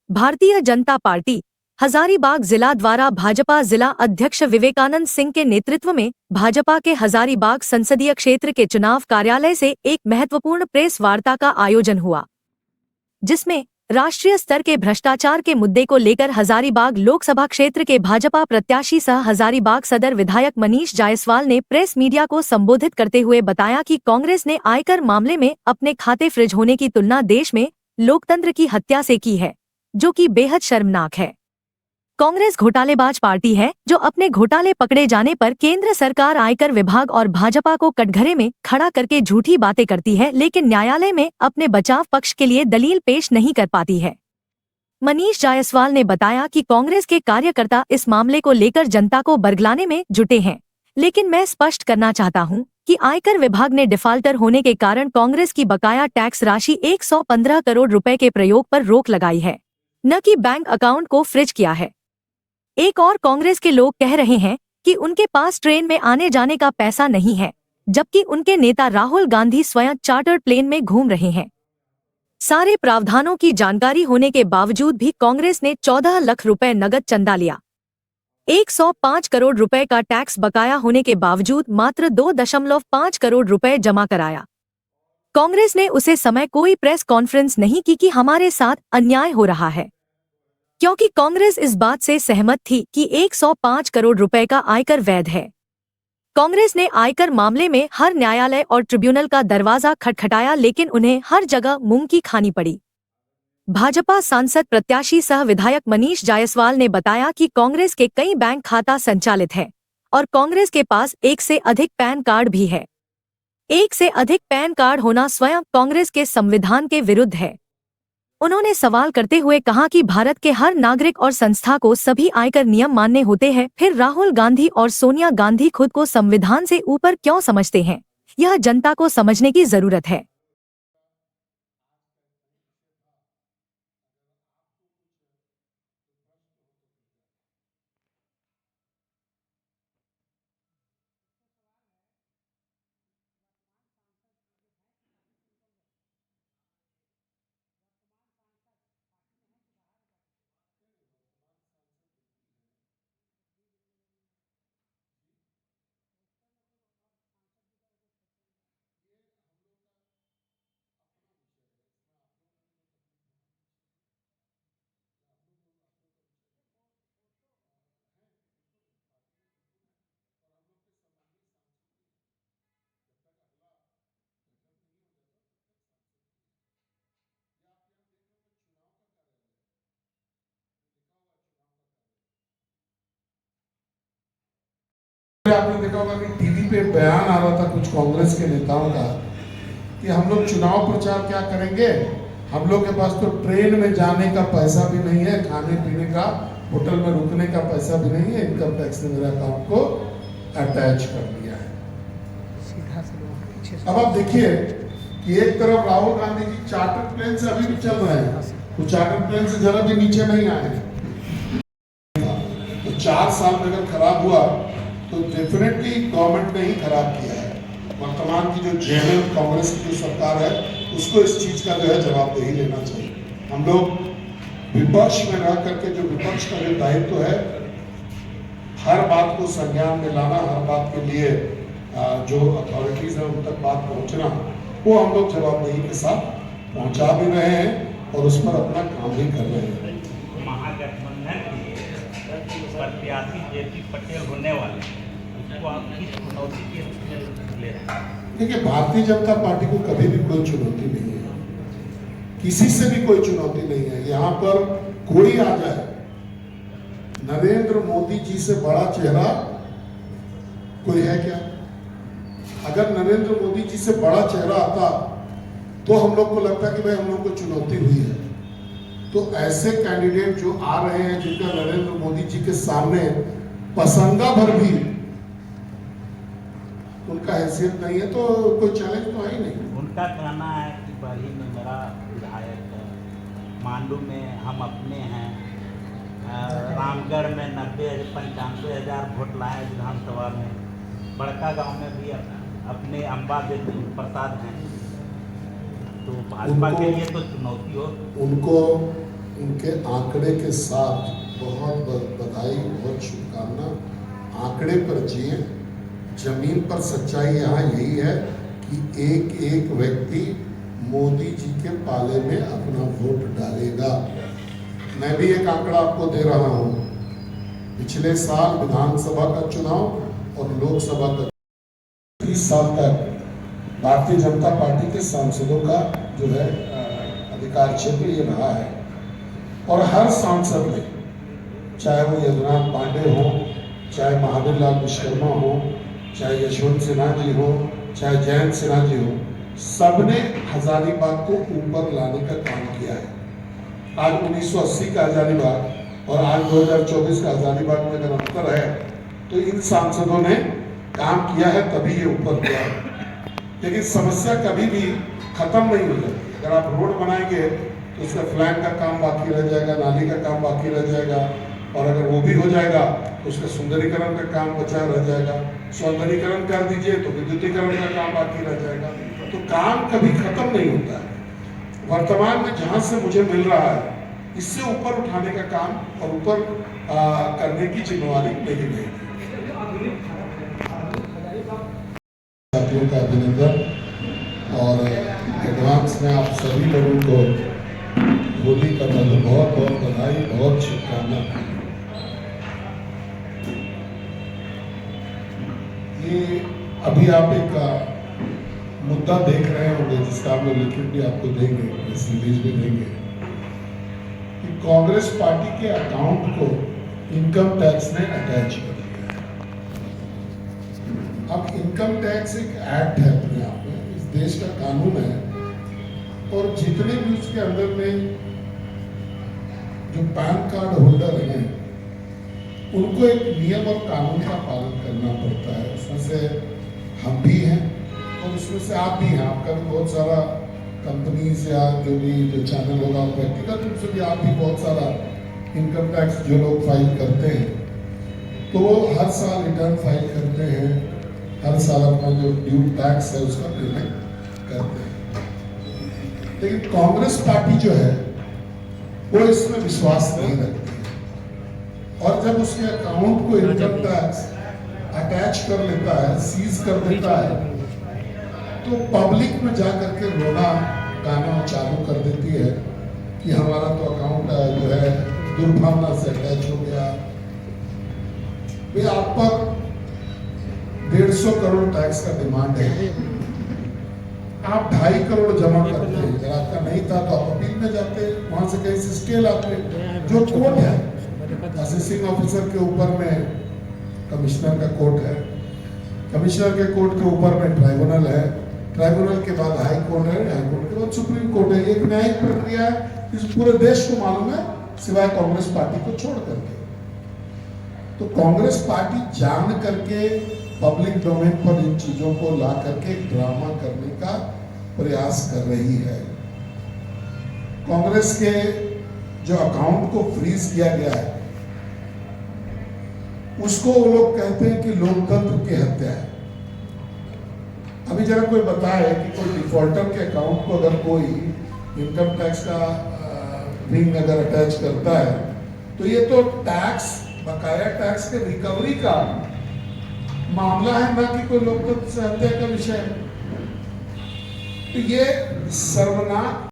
Bharatiya Janata party Hazaribagh जिला द्वारा भाजपा जिला अध्यक्ष विवेकानंद सिंह के नेतृत्व में भाजपा के हजारीबाग संसदीय क्षेत्र के चुनाव कार्यालय से एक महत्वपूर्ण प्रेस वार्ता का आयोजन हुआ, जिसमें राष्ट्रीय स्तर के भ्रष्टाचार के मुद्दे को लेकर हजारीबाग लोकसभा क्षेत्र के भाजपा प्रत्याशी सह हजारीबाग सदर विधायक मनीष जायसवाल ने प्रेस मीडिया को संबोधित करते हुए बताया कि कांग्रेस ने आयकर मामले में अपने खाते फ्रीज होने की तुलना देश में लोकतंत्र की हत्या से की है, जो कि बेहद शर्मनाक है। कांग्रेस घोटालेबाज पार्टी है जो अपने घोटाले पकड़े जाने पर केंद्र सरकार, आयकर विभाग और भाजपा को कटघरे में खड़ा करके झूठी बातें करती है, लेकिन न्यायालय में अपने बचाव पक्ष के लिए दलील पेश नहीं कर पाती है। मनीष जायसवाल ने बताया कि कांग्रेस के कार्यकर्ता इस मामले को लेकर जनता को बरगलाने में जुटे हैं, लेकिन मैं स्पष्ट करना चाहता हूं कि आयकर विभाग ने डिफाल्टर होने के कारण कांग्रेस की बकाया टैक्स राशि 115 करोड़ रुपए के प्रयोग पर रोक लगाई है, न कि बैंक अकाउंट को फ्रीज किया है। एक और कांग्रेस के लोग कह रहे हैं कि उनके पास ट्रेन में आने जाने का पैसा नहीं है, जबकि उनके नेता राहुल गांधी स्वयं चार्टर्ड प्लेन में घूम रहे हैं। सारे प्रावधानों की जानकारी होने के बावजूद भी कांग्रेस ने 14 लाख रुपए नगद चंदा लिया। 105 करोड़ रुपए का टैक्स बकाया होने के बावजूद मात्र 2.5 करोड़ रुपए जमा कराया। कांग्रेस ने उसे समय कोई प्रेस कॉन्फ्रेंस नहीं की कि हमारे साथ अन्याय हो रहा है, क्योंकि कांग्रेस इस बात से सहमत थी कि 105 करोड़ रुपए का आयकर वैध है। कांग्रेस ने आयकर मामले में हर न्यायालय और ट्रिब्यूनल का दरवाजा खटखटाया, लेकिन उन्हें हर जगह मुंह की खानी पड़ी। भाजपा सांसद प्रत्याशी सह विधायक मनीष जायसवाल ने बताया कि कांग्रेस के कई बैंक खाता संचालित है और कांग्रेस के पास एक से अधिक पैन कार्ड भी है। एक से अधिक पैन कार्ड होना स्वयं कांग्रेस के संविधान के विरुद्ध है। उन्होंने सवाल करते हुए कहा कि भारत के हर नागरिक और संस्था को सभी आयकर नियम मानने होते हैं, फिर राहुल गांधी और सोनिया गांधी खुद को संविधान से ऊपर क्यों समझते हैं? यह जनता को समझने की जरूरत है। आपने देखा होगा कि टीवी पे बयान आ रहा था कुछ कांग्रेस के नेताओं का कि हम लोग चुनाव प्रचार क्या करेंगे, हम लोग के पास तो ट्रेन में जाने का पैसा भी नहीं है, खाने पीने का, होटल में रुकने का पैसा भी नहीं है, इनकम टैक्स ने मेरे अकाउंट को अटैच कर दिया है। अब आप देखिए कि एक तरफ राहुल गांधी जी चार्टर्ड प्लेन से अभी भी चल रहे हैं, तो चार्टर्ड प्लेन से जरा भी नीचे नहीं आए। तो 4 साल में अगर खराब हुआ तो डेफिनेटली गवर्नमेंट ने ही खराब किया है। वर्तमान की जो जेएमएम कांग्रेस की सरकार है उसको इस चीज का जो है जवाबदेही लेना चाहिए। हम लोग विपक्ष में रह करके जो विपक्ष का जो दायित्व है, हर बात को संज्ञान में लाना, हर बात के लिए जो अथॉरिटीज है उन तक बात पहुंचना, वो हम लोग जवाबदेही के साथ पहुंचा भी रहे हैं और उस पर अपना काम भी कर रहे हैं। महागठबंधन प्रत्याशी जेपी पटेल होने वाले, उसको आप किस चुनौती के ले रहे हैं? देखिए, भारतीय जनता पार्टी को कभी भी कोई चुनौती नहीं है, किसी से भी कोई चुनौती नहीं है। यहाँ पर कोई आ जाए, नरेंद्र मोदी जी से बड़ा चेहरा कोई है क्या? अगर नरेंद्र मोदी जी से बड़ा चेहरा आता तो हम लोग को लगता कि भाई हम लोग को चुनौती हुई है। तो ऐसे कैंडिडेट जो आ रहे हैं जिनका नरेंद्र मोदी जी के सामने पसंदा भर भी उनका हैसियत नहीं है, तो कोई चैलेंज तो है ही नहीं। उनका कहना है कि बरही में मेरा विधायक है, मांडू में हम अपने हैं, रामगढ़ में 95 हज़ार वोट लाए विधानसभा में, बड़का गांव में भी अपने अम्बा देवी प्रसाद हैं। तो भाजपा के लिए तो चुनौती हो। उनको उनके आंकड़े के साथ बहुत बधाई, बहुत शुभकामना। आंकड़े पर जिए, जमीन पर सच्चाई यहाँ यही है कि एक एक व्यक्ति मोदी जी के पाले में अपना वोट डालेगा। मैं भी एक आंकड़ा आपको दे रहा हूँ। पिछले साल विधानसभा का चुनाव और लोकसभा का 30 साल तक भारतीय जनता पार्टी के सांसदों का जो है अधिकार क्षेत्र ये रहा है, और हर सांसद ने, चाहे वो यदुनाथ पांडे हो, चाहे महावीर लाल विश्वकर्मा हो, चाहे यशवंत सिन्हा जी हो, चाहे जयंत सिन्हा जी हो, सबने हजारीबाग को ऊपर लाने का काम किया है। आज 1980 का हजारीबाग और आज 2024 का हजारीबाग में अगर अंतर है तो इन सांसदों ने काम किया है, तभी ये ऊपर गया है। लेकिन समस्या कभी भी खत्म नहीं हो जाती। अगर आप रोड बनाएंगे तो उसका फ्लैंग का काम बाकी रह जाएगा, नाली का काम बाकी रह जाएगा, और अगर वो भी हो जाएगा तो उसका सुंदरीकरण का काम बचा रह जाएगा। सौंदर्यीकरण कर दीजिए तो विद्युतीकरण का काम बाकी रह जाएगा। तो काम कभी खत्म नहीं होता है। वर्तमान में जहां से मुझे मिल रहा है, इससे ऊपर उठाने का काम और ऊपर करने की जिम्मेवारी मेरी नहीं है। साथियों का अभिनंदन, और एडवांस में आप सभी लोगों को होली का बहुत बहुत बधाई, बहुत शुभकामना। ये अभी आप एक मुद्दा देख रहे होंगे जिसका हम लोग लिखित भी आपको देंगे, प्रेस रिलीज भी देंगे, कि कांग्रेस पार्टी के अकाउंट को इनकम टैक्स ने अटैच कर दिया है। अब इनकम टैक्स एक एक्ट है अपने आप में, इस देश का कानून है, और जितने भी उसके अंदर में जो पैन कार्ड होल्डर हैं उनको एक नियम और कानून का पालन करना पड़ता है। उसमें से हम भी हैं और उसमें से आप भी हैं। आपका भी बहुत सारा कंपनीज या जो भी जो चैनल होगा, व्यक्तिगत रूप से भी आप भी बहुत सारा इनकम टैक्स जो लोग फाइल करते हैं, तो वो हर साल रिटर्न फाइल करते हैं, हर साल अपना जो ड्यू टैक्स है उसका पेमेंट करते हैं। लेकिन कांग्रेस पार्टी जो है वो इसमें विश्वास नहीं रखती है, और जब उसके अकाउंट को इनकम टैक्स अटैच कर लेता है, सीज कर देता है, तो पब्लिक में जाकर के रोना गाना चालू कर देती है कि हमारा तो अकाउंट जो है दुर्भावना से अटैच हो गया। वे आप पर 150 करोड़ टैक्स का डिमांड है, आप 2.5 करोड़ जमा करते हैं। अगर आपका नहीं था तो आप अपील में जाते, वहां से कहीं से स्केल आते। जो कोर्ट है, असेसिंग ऑफिसर के ऊपर में कमिश्नर का कोर्ट है, कमिश्नर के कोर्ट के ऊपर में ट्राइब्यूनल है, ट्राइब्यूनल के बाद हाई कोर्ट है, हाई कोर्ट के बाद सुप्रीम कोर्ट है। एक न्यायिक प्रक्रिया है, इस पूरे देश को मालूम है, सिवाय कांग्रेस पार्टी को छोड़ करके। तो कांग्रेस पार्टी जान करके पब्लिक डोमेन पर इन चीजों को ला करके ड्रामा करने का प्रयास कर रही है। कांग्रेस के जो अकाउंट को फ्रीज किया गया है, उसको वो लोग कहते हैं कि लोकतंत्र की हत्या है। अभी जरा कोई बताए कि कोई डिफॉल्टर के अकाउंट को अगर कोई इनकम टैक्स का रिंग अगर अटैच करता है, तो ये तो टैक्स, बकाया टैक्स के रिकवरी का मामला है, ना कि कोई लोकतंत्र से हत्या का विषय है। तो ये सर्वनाक